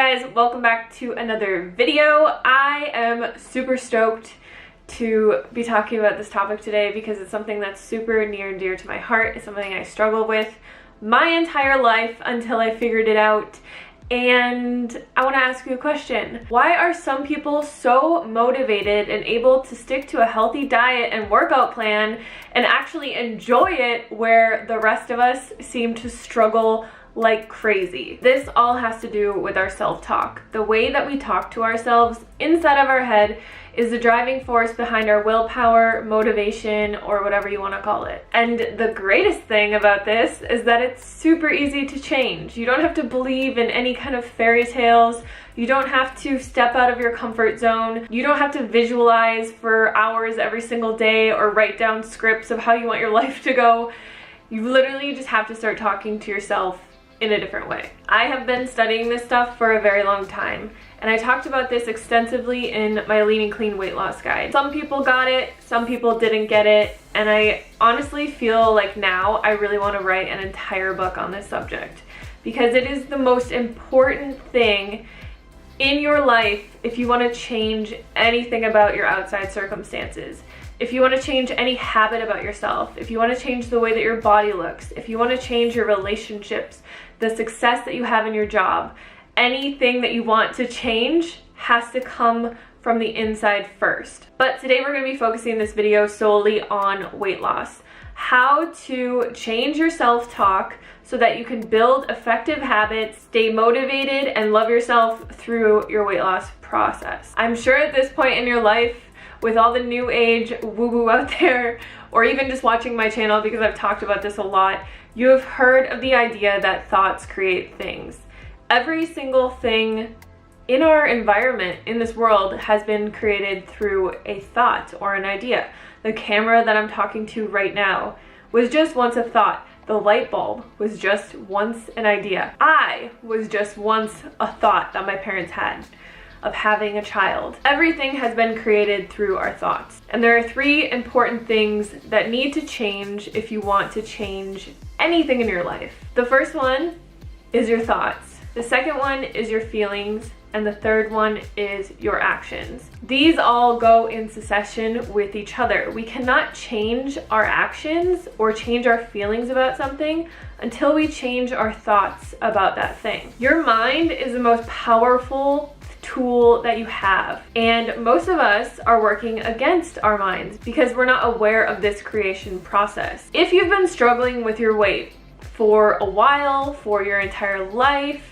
guys, welcome back to another video. I am super stoked to be talking about this topic today because it's something that's super near and dear to my heart. It's something I struggled with my entire life until I figured it out. And I want to ask you a question. Why are some people so motivated and able to stick to a healthy diet and workout plan and actually enjoy it, where the rest of us seem to struggle like crazy? This all has to do with our self-talk. The way that we talk to ourselves inside of our head is the driving force behind our willpower, motivation, or whatever you want to call it. And the greatest thing about this is that it's super easy to change. You don't have to believe in any kind of fairy tales. You don't have to step out of your comfort zone. You don't have to visualize for hours every single day or write down scripts of how you want your life to go. You literally just have to start talking to yourself in a different way. I have been studying this stuff for a very long time, and I talked about this extensively in my Lean and Clean weight loss guide. Some people got it, some people didn't get it, and I honestly feel like now I really want to write an entire book on this subject because it is the most important thing in your life if you want to change anything about your outside circumstances. If you want to change any habit about yourself, if you want to change the way that your body looks, if you want to change your relationships, the success that you have in your job, anything that you want to change has to come from the inside first. But today we're going to be focusing this video solely on weight loss. How to change your self-talk so that you can build effective habits, stay motivated, and love yourself through your weight loss process. I'm sure at this point in your life, with all the new age woo-woo out there, or even just watching my channel because I've talked about this a lot, you have heard of the idea that thoughts create things. Every single thing in our environment, in this world, has been created through a thought or an idea. The camera that I'm talking to right now was just once a thought. The light bulb was just once an idea. I was just once a thought that my parents had of having a child. Everything has been created through our thoughts. And there are three important things that need to change if you want to change anything in your life. The first one is your thoughts. The second one is your feelings. And the third one is your actions. These all go in succession with each other. We cannot change our actions or change our feelings about something until we change our thoughts about that thing. Your mind is the most powerful tool that you have, and most of us are working against our minds because we're not aware of this creation process. If you've been struggling with your weight for a while, for your entire life,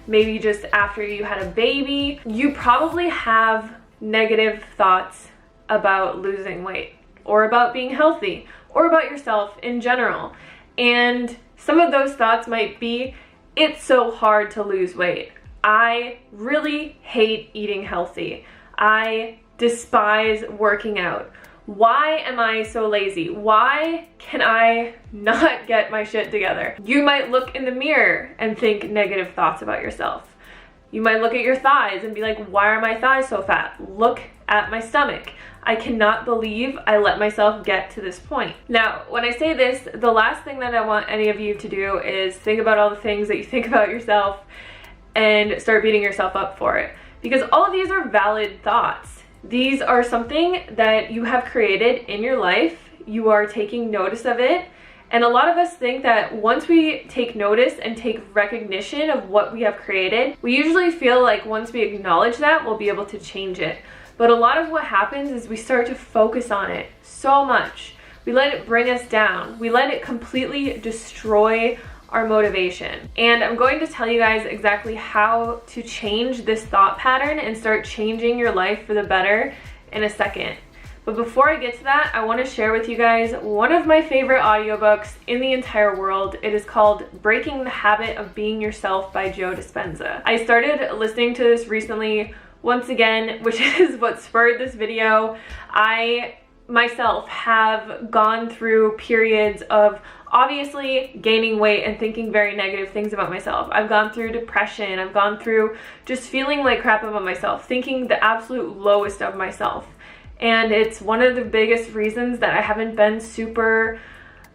maybe just after you had a baby, you probably have negative thoughts about losing weight or about being healthy or about yourself in general. And some of those thoughts might be, it's so hard to lose weight. I really hate eating healthy. I despise working out. Why am I so lazy? Why can I not get my shit together? You might look in the mirror and think negative thoughts about yourself. You might look at your thighs and be like, why are my thighs so fat? Look at my stomach. I cannot believe I let myself get to this point. Now, when I say this, the last thing that I want any of you to do is think about all the things that you think about yourself and start beating yourself up for it. Because all of these are valid thoughts. These are something that you have created in your life. You are taking notice of it. And a lot of us think that once we take notice and take recognition of what we have created, we usually feel like once we acknowledge that, we'll be able to change it. But a lot of what happens is we start to focus on it so much. We let it bring us down. We let it completely destroy our motivation. And I'm going to tell you guys exactly how to change this thought pattern and start changing your life for the better in a second. But before I get to that, I want to share with you guys one of my favorite audiobooks in the entire world. It is called Breaking the Habit of Being Yourself by Joe Dispenza. I started listening to this recently once again, which is what spurred this video. I myself have gone through periods of obviously gaining weight and thinking very negative things about myself. I've gone through depression. I've gone through just feeling like crap about myself, thinking the absolute lowest of myself. And it's one of the biggest reasons that I haven't been super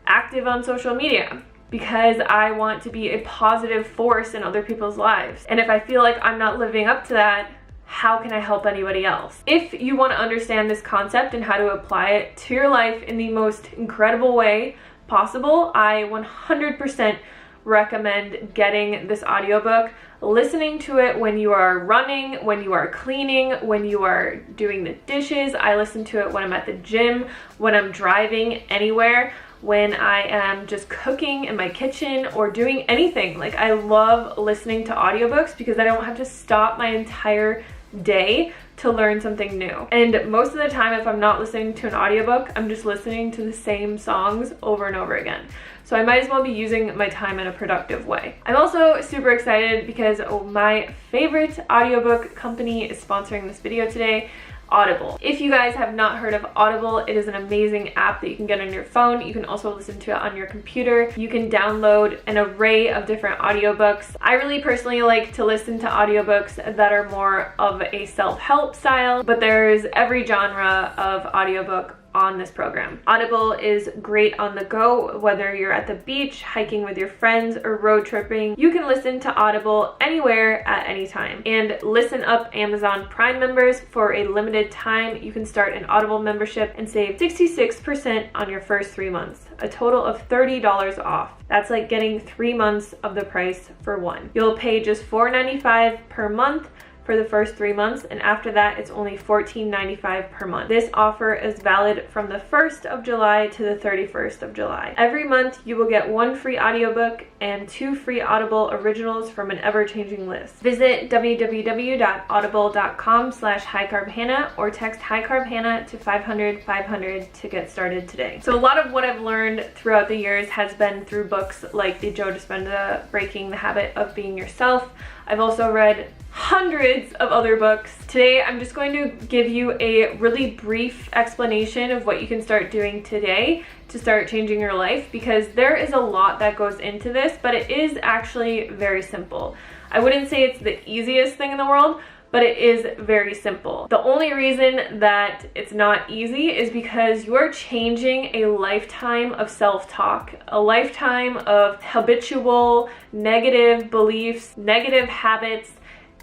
active on social media. because I want to be a positive force in other people's lives. And if I feel like I'm not living up to that, how can I help anybody else? If you want to understand this concept and how to apply it to your life in the most incredible way possible, I 100% recommend getting this audiobook, listening to it when you are running, when you are cleaning, when you are doing the dishes. I listen to it when I'm at the gym, when I'm driving anywhere, when I am just cooking in my kitchen or doing anything. Like, I love listening to audiobooks because I don't have to stop my entire day to learn something new. And most of the time, if I'm not listening to an audiobook, I'm just listening to the same songs over and over again. So I might as well be using my time in a productive way. I'm also super excited because my favorite audiobook company is sponsoring this video today, Audible. If you guys have not heard of Audible, it is an amazing app that you can get on your phone. You can also listen to it on your computer. You can download an array of different audiobooks. I really personally like to listen to audiobooks that are more of a self-help style, but there's every genre of audiobook on this program. Audible is great on the go, whether you're at the beach, hiking with your friends, or road tripping. You can listen to Audible anywhere at any time. And listen up, Amazon Prime members, for a limited time, you can start an Audible membership and save 66% on your first 3 months, a total of $30 off. That's like getting 3 months of the price for one. You'll pay just $4.95 per month for the first 3 months, and after that it's only $14.95 per month. This offer is valid from the 1st of July to the 31st of July. Every month you will get 1 free audiobook and 2 free Audible originals from an ever-changing list. Visit www.audible.com/highcarbhannah or text highcarbhannah to 500-500 to get started today. So a lot of what I've learned throughout the years has been through books like the Joe Dispenza Breaking the Habit of Being Yourself. I've also read hundreds of other books. Today, I'm just going to give you a really brief explanation of what you can start doing today to start changing your life, because there is a lot that goes into this, but it is actually very simple. I wouldn't say it's the easiest thing in the world, but it is very simple. The only reason that it's not easy is because you are changing a lifetime of self-talk, a lifetime of habitual negative beliefs, negative habits,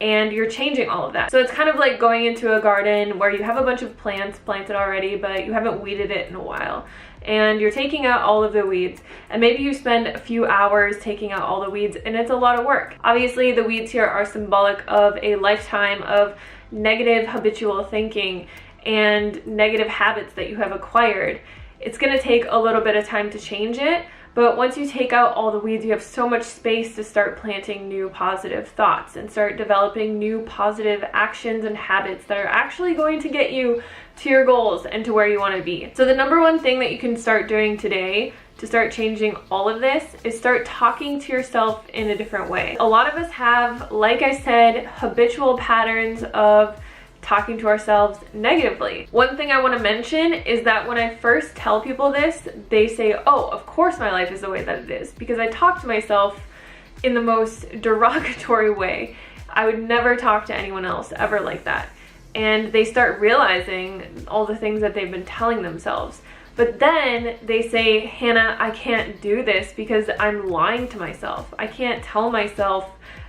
and you're changing all of that. So it's kind of like going into a garden where you have a bunch of plants planted already, but you haven't weeded it in a while. And you're taking out all of the weeds, and maybe you spend a few hours taking out all the weeds, and it's a lot of work. Obviously, the weeds here are symbolic of a lifetime of negative habitual thinking and negative habits that you have acquired. It's gonna take a little bit of time to change it, but once you take out all the weeds, you have so much space to start planting new positive thoughts and start developing new positive actions and habits that are actually going to get you to your goals and to where you want to be. So the number one thing that you can start doing today to start changing all of this is start talking to yourself in a different way. A lot of us have, like I said, habitual patterns of talking to ourselves negatively. One thing I want to mention is that when I first tell people this, they say, oh, of course my life is the way that it is, because I talk to myself in the most derogatory way. I would never talk to anyone else ever like that. And they start realizing all the things that they've been telling themselves. But then they say, Hannah, I can't do this because I'm lying to myself. I can't tell myself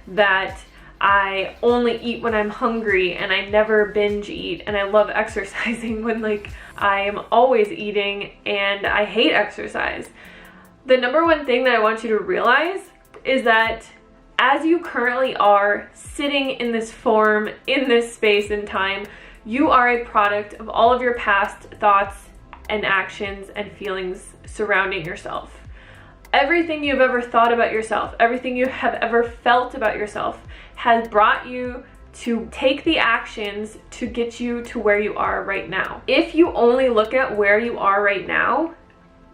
that I only eat when I'm hungry and I never binge eat, and I love exercising when like I am always eating and I hate exercise. The number one thing that I want you to realize is that as you currently are sitting in this form, in this space and time, you are a product of all of your past thoughts and actions and feelings surrounding yourself. Everything you've ever thought about yourself, everything you have ever felt about yourself has brought you to take the actions to get you to where you are right now. If you only look at where you are right now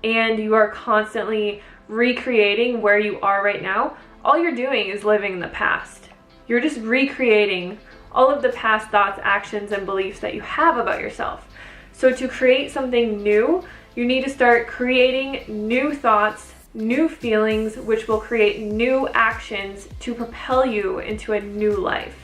and you are constantly recreating where you are right now, all you're doing is living in the past. You're just recreating all of the past thoughts, actions, and beliefs that you have about yourself. So to create something new, you need to start creating new thoughts, new feelings, which will create new actions to propel you into a new life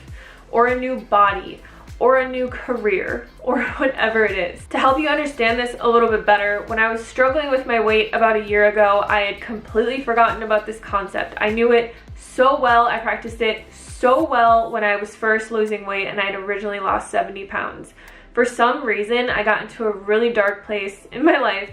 or a new body or a new career or whatever it is. To help you understand this a little bit better, when I was struggling with my weight about a year ago, I had completely forgotten about this concept. I knew it so well, I practiced it so well when I was first losing weight and I had originally lost 70 pounds. For some reason, I got into a really dark place in my life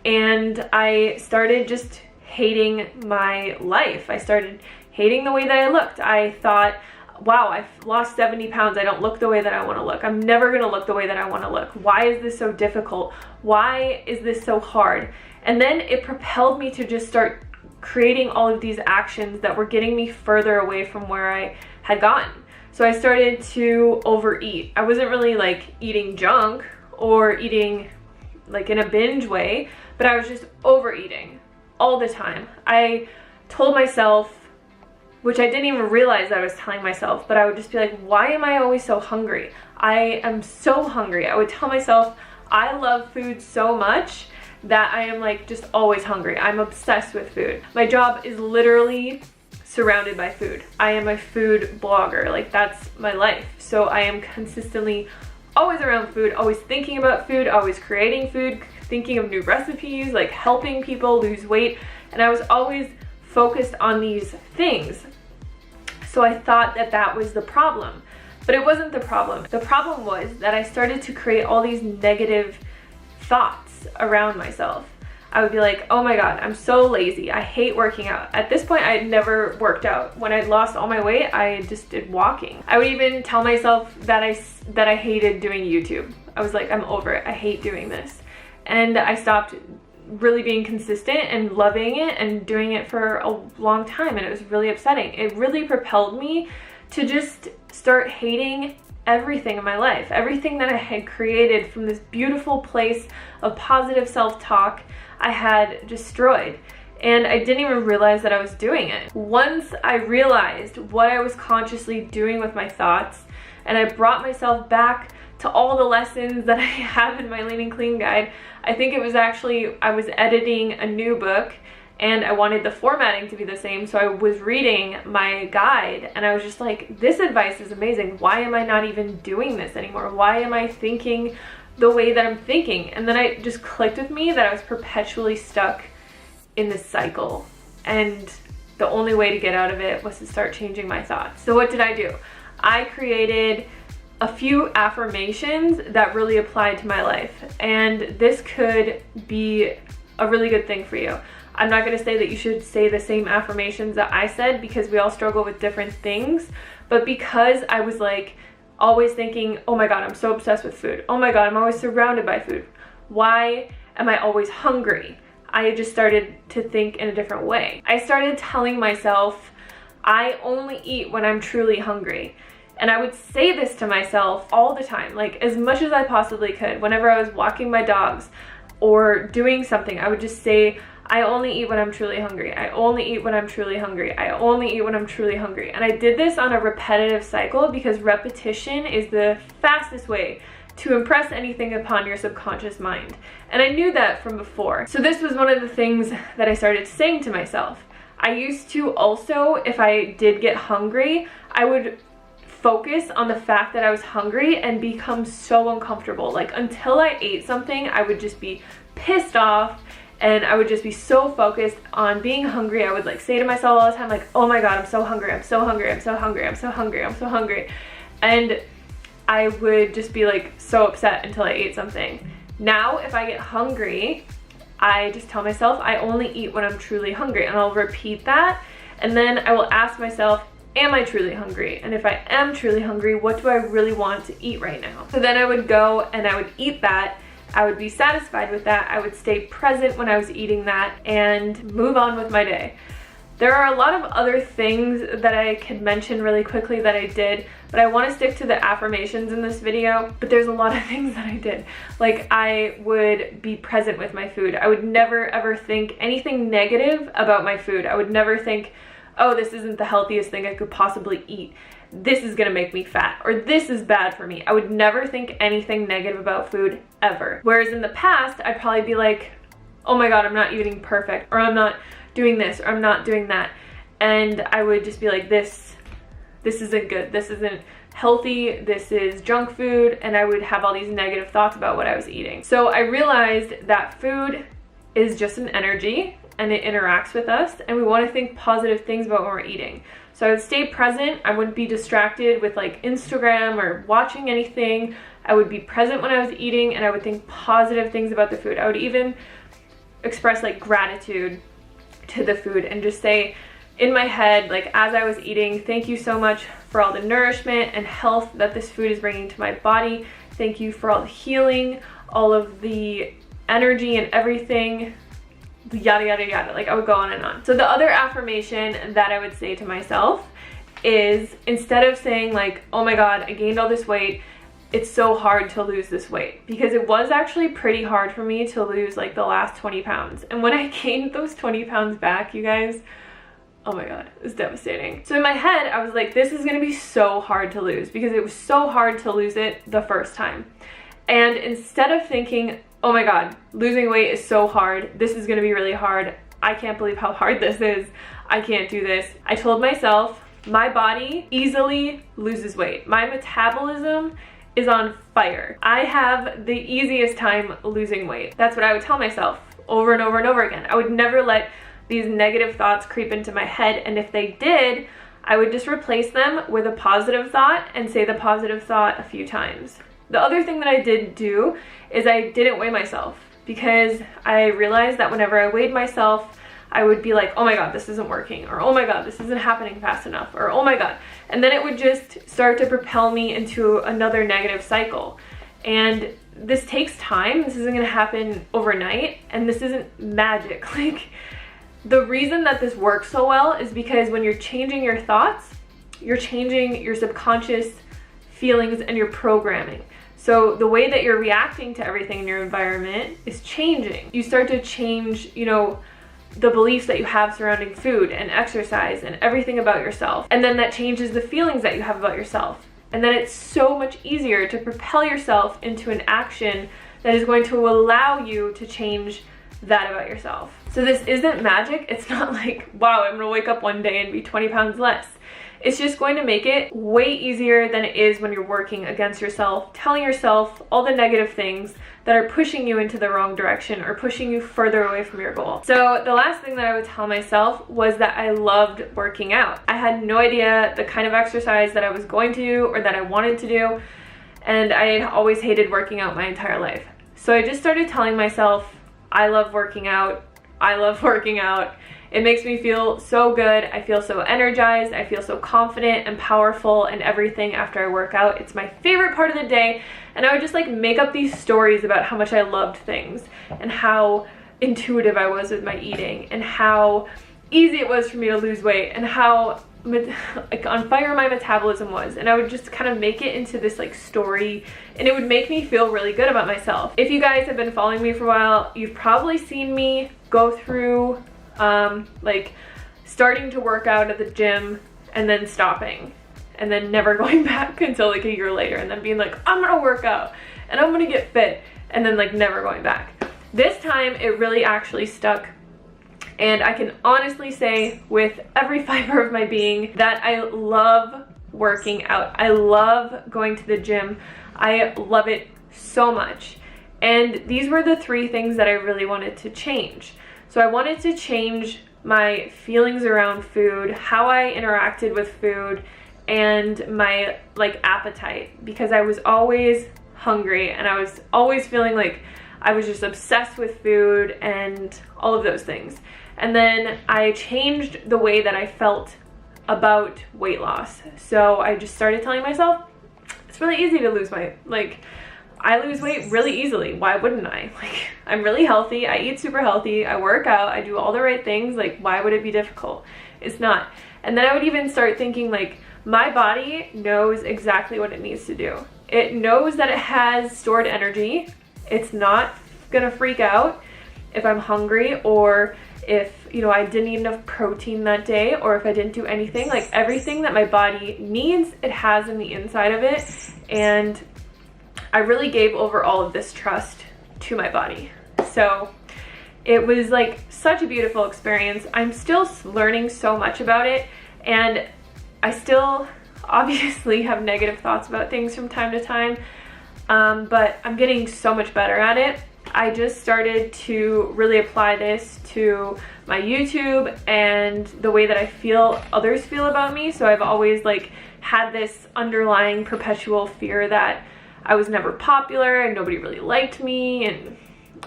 and I started just hating my life. I started hating the way that I looked. I thought, wow, I've lost 70 pounds. I don't look the way that I want to look. I'm never going to look the way that I want to look. Why is this so difficult? Why is this so hard? And then it propelled me to just start creating all of these actions that were getting me further away from where I had gotten. So I started to overeat. I wasn't really like eating junk or eating like in a binge way, but I was just overeating all the time. I told myself, which I didn't even realize that I was telling myself, but I would just be like, why am I always so hungry? I am so hungry. I would tell myself, I love food so much that I am like just always hungry. I'm obsessed with food. My job is literally surrounded by food. I am a food blogger. Like that's my life. So I am consistently always around food, always thinking about food, always creating food, thinking of new recipes, like helping people lose weight. And I was always focused on these things. So I thought that that was the problem, but it wasn't the problem. The problem was that I started to create all these negative thoughts around myself. I would be like, oh my God, I'm so lazy. I hate working out. At this point, I had never worked out. When I'd lost all my weight, I just did walking. I would even tell myself that I hated doing YouTube. I was like, I'm over it. I hate doing this. And I stopped really being consistent and loving it and doing it for a long time, and it was really upsetting. It really propelled me to just start hating everything in my life. Everything that I had created from this beautiful place of positive self-talk, I had destroyed. And I didn't even realize that I was doing it. Once I realized what I was consciously doing with my thoughts, and I brought myself back to all the lessons that I have in my Lean and Clean guide. I think it was actually, I was editing a new book and I wanted the formatting to be the same, so I was reading my guide and I was just like, this advice is amazing. Why am I not even doing this anymore? Why am I thinking the way that I'm thinking? And then it just clicked with me that I was perpetually stuck in this cycle, and the only way to get out of it was to start changing my thoughts. So what did I do? I created a few affirmations that really applied to my life, and this could be a really good thing for you. I'm not going to say that you should say the same affirmations that I said because we all struggle with different things, but because I was like always thinking, oh my God, I'm so obsessed with food. Oh my God, I'm always surrounded by food. Why am I always hungry? I just started to think in a different way. I started telling myself, I only eat when I'm truly hungry. And I would say this to myself all the time, like as much as I possibly could. Whenever I was walking my dogs or doing something, I would just say, I only eat when I'm truly hungry. I only eat when I'm truly hungry. I only eat when I'm truly hungry. And I did this on a repetitive cycle because repetition is the fastest way to impress anything upon your subconscious mind. And I knew that from before. So this was one of the things that I started saying to myself. I used to also, if I did get hungry, I would focus on the fact that I was hungry and become so uncomfortable. Like until I ate something, I would just be pissed off and I would just be so focused on being hungry. I would like say to myself all the time, like, oh my God, I'm so hungry, I'm so hungry, I'm so hungry, I'm so hungry, I'm so hungry. And I would just be like so upset until I ate something. Now, if I get hungry, I just tell myself I only eat when I'm truly hungry, and I'll repeat that. And then I will ask myself, am I truly hungry? And if I am truly hungry, what do I really want to eat right now? So then I would go and I would eat that. I would be satisfied with that. I would stay present when I was eating that and move on with my day. There are a lot of other things that I could mention really quickly that I did, but I want to stick to the affirmations in this video. But there's a lot of things that I did. Like I would be present with my food. I would never ever think anything negative about my food. I would never think, oh, this isn't the healthiest thing I could possibly eat. This is gonna make me fat, or this is bad for me. I would never think anything negative about food ever. Whereas in the past, I'd probably be like, oh my God, I'm not eating perfect, or I'm not doing this, or I'm not doing that. And I would just be like, this this isn't good, this isn't healthy, this is junk food, and I would have all these negative thoughts about what I was eating. So I realized that food is just an energy and it interacts with us, and we want to think positive things about when we're eating. So I would stay present. I wouldn't be distracted with like Instagram or watching anything. I would be present when I was eating, and I would think positive things about the food. I would even express like gratitude to the food and just say in my head, like as I was eating, thank you so much for all the nourishment and health that this food is bringing to my body. Thank you for all the healing, all of the energy and everything, yada yada yada. Like I would go on and on. So the other affirmation that I would say to myself is, instead of saying like, oh my god, I gained all this weight, it's so hard to lose this weight, because it was actually pretty hard for me to lose like the last 20 pounds. And when I gained those 20 pounds back, you guys, oh my god, it was devastating. So in my head, I was like, this is gonna be so hard to lose, because it was so hard to lose it the first time. And instead of thinking, oh my god, losing weight is so hard, this is gonna be really hard, I can't believe how hard this is, I can't do this, I told myself, my body easily loses weight. My metabolism is on fire. I have the easiest time losing weight. That's what I would tell myself over and over and over again. I would never let these negative thoughts creep into my head, and if they did, I would just replace them with a positive thought and say the positive thought a few times. The other thing that I did do is I didn't weigh myself, because I realized that whenever I weighed myself, I would be like, oh my god, this isn't working, or oh my god, this isn't happening fast enough, or oh my god. And then it would just start to propel me into another negative cycle. And this takes time. This isn't gonna happen overnight, and this isn't magic. Like, the reason that this works so well is because when you're changing your thoughts, you're changing your subconscious feelings and your programming. So the way that you're reacting to everything in your environment is changing. You start to change, you know, the beliefs that you have surrounding food and exercise and everything about yourself. And then that changes the feelings that you have about yourself. And then it's so much easier to propel yourself into an action that is going to allow you to change that about yourself. So this isn't magic. It's not like, wow, I'm gonna wake up one day and be 20 pounds less. It's just going to make it way easier than it is when you're working against yourself, telling yourself all the negative things that are pushing you into the wrong direction or pushing you further away from your goal. So the last thing that I would tell myself was that I loved working out. I had no idea the kind of exercise that I was going to do or that I wanted to do, and I had always hated working out my entire life. So I just started telling myself, I love working out, I love working out. It makes me feel so good. I feel so energized. I feel so confident and powerful and everything after I work out. It's my favorite part of the day. And I would just like make up these stories about how much I loved things and how intuitive I was with my eating and how easy it was for me to lose weight and how like on fire my metabolism was. And I would just kind of make it into this like story, and it would make me feel really good about myself. If you guys have been following me for a while, you've probably seen me go through like starting to work out at the gym and then stopping and then never going back until like a year later, and then being like, I'm gonna work out and I'm gonna get fit, and then like never going back. This time it really actually stuck, and I can honestly say with every fiber of my being that I love working out. I love going to the gym. I love it so much. And these were the three things that I really wanted to change. So I wanted to change my feelings around food, how I interacted with food, and my like appetite, because I was always hungry and I was always feeling like I was just obsessed with food and all of those things. And then I changed the way that I felt about weight loss. So I just started telling myself, it's really easy to lose weight. Like, I lose weight really easily. Why wouldn't I? Like, I'm really healthy. I eat super healthy. I work out. I do all the right things. Like, why would it be difficult? It's not. And then I would even start thinking like, my body knows exactly what it needs to do. It knows that it has stored energy. It's not gonna freak out if I'm hungry, or if, you know, I didn't eat enough protein that day, or if I didn't do anything. Like, everything that my body needs, it has in the inside of it. And I really gave over all of this trust to my body. So it was like such a beautiful experience. I'm still learning so much about it, and I still obviously have negative thoughts about things from time to time, but I'm getting so much better at it. I just started to really apply this to my YouTube and the way that I feel others feel about me. So I've always like had this underlying perpetual fear that I was never popular and nobody really liked me and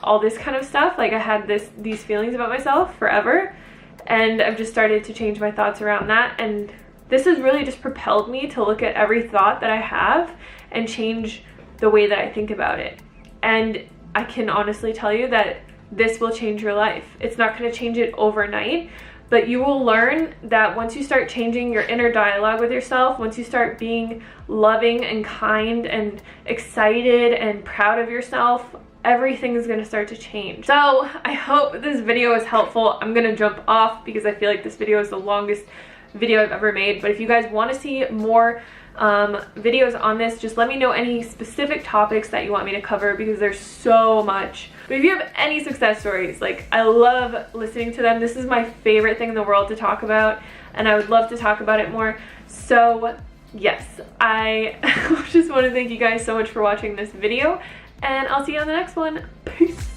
all this kind of stuff. Like I had these feelings about myself forever, and I've just started to change my thoughts around that, and this has really just propelled me to look at every thought that I have and change the way that I think about it. And I can honestly tell you that this will change your life. It's not going to change it overnight, but you will learn that once you start changing your inner dialogue with yourself, once you start being loving and kind and excited and proud of yourself, everything is going to start to change. So I hope this video is helpful. I'm going to jump off because I feel like this video is the longest video I've ever made, but if you guys want to see more videos on this, just let me know any specific topics that you want me to cover, because there's so much. But if you have any success stories, like, I love listening to them. This is my favorite thing in the world to talk about, and I would love to talk about it more. So yes, I just want to thank you guys so much for watching this video, and I'll see you on the next one. Peace.